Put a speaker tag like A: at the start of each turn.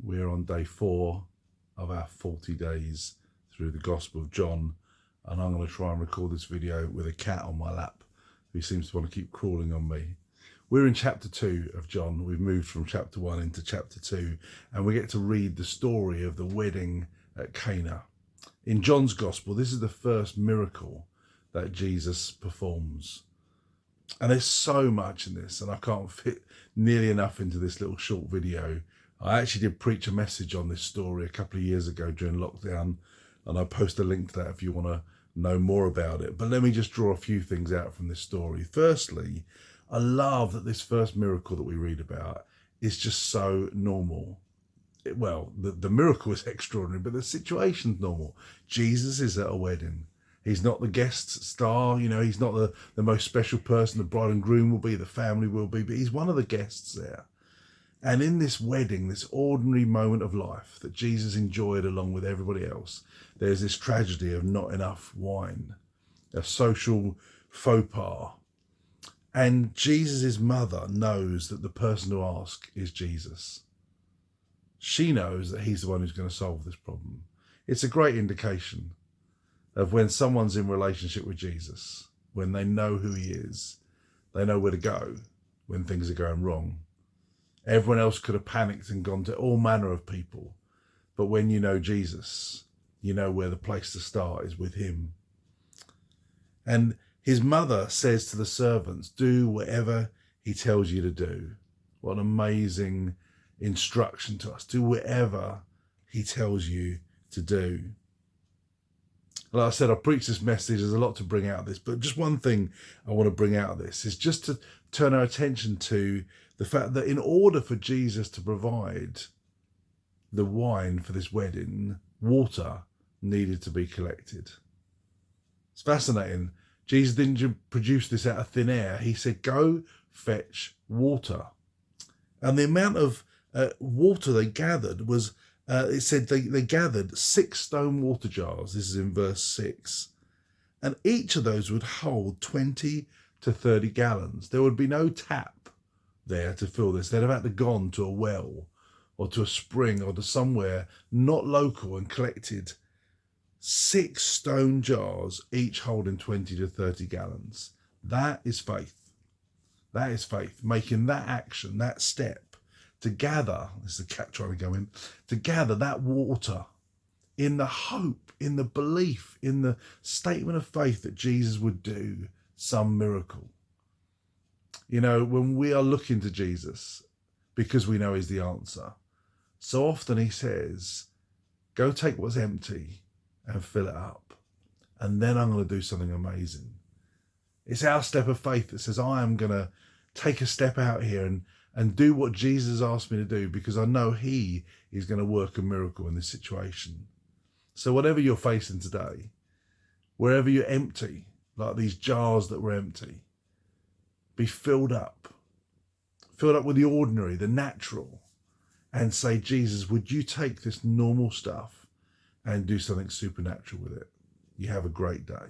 A: We're on day 4 of our 40 days through the Gospel of John, and I'm going to try and record this video with a cat on my lap who seems to want to keep crawling on me. We're in chapter 2 of John. We've moved from chapter 1 into chapter 2, and we get to read the story of the wedding at Cana. In John's Gospel, this is the first miracle that Jesus performs. And there's so much in this, and I can't fit nearly enough into this little short video. I actually did preach a message on this story a couple of years ago during lockdown, and I'll post a link to that if you want to know more about it. But let me just draw a few things out from this story. Firstly, I love that this first miracle that we read about is just so normal. The miracle is extraordinary, but the situation's normal. Jesus is at a wedding. He's not the guest star, he's not the most special person the bride and groom will be, the family will be, but he's one of the guests there. And in this wedding, this ordinary moment of life that Jesus enjoyed along with everybody else, there's this tragedy of not enough wine, a social faux pas. And Jesus' mother knows that the person to ask is Jesus. She knows that he's the one who's going to solve this problem. It's a great indication of when someone's in relationship with Jesus, when they know who he is, they know where to go when things are going wrong. Everyone else could have panicked and gone to all manner of people, but when you know Jesus, you know where the place to start is with him. And his mother says to the servants, do whatever he tells you to do. What an amazing instruction to us. Do whatever he tells you to do. Like I said, I preached this message. There's a lot to bring out of this, but just one thing I want to bring out of this is just to turn our attention to the fact that in order for Jesus to provide the wine for this wedding, water needed to be collected. It's fascinating. Jesus didn't produce this out of thin air. He said, go fetch water. And the amount of water they gathered was, it said they gathered 6 stone water jars. This is in verse 6. And each of those would hold 20 to 30 gallons. There would be no tap there to fill this. They'd have had to gone to a well or to a spring or to somewhere not local and collected 6 stone jars, each holding 20 to 30 gallons. That is faith. That is faith. Making that action, that step, to gather, this is the cat trying to go in, to gather that water in the hope, in the belief, in the statement of faith that Jesus would do some miracle. When we are looking to Jesus, because we know he's the answer, so often he says, go take what's empty and fill it up, and then I'm going to do something amazing. It's our step of faith that says, I am going to take a step out here and do what Jesus asked me to do, because I know he is going to work a miracle in this situation. So whatever you're facing today, wherever you're empty, like these jars that were empty, be filled up with the ordinary, the natural, and say, Jesus, would you take this normal stuff and do something supernatural with it? You have a great day.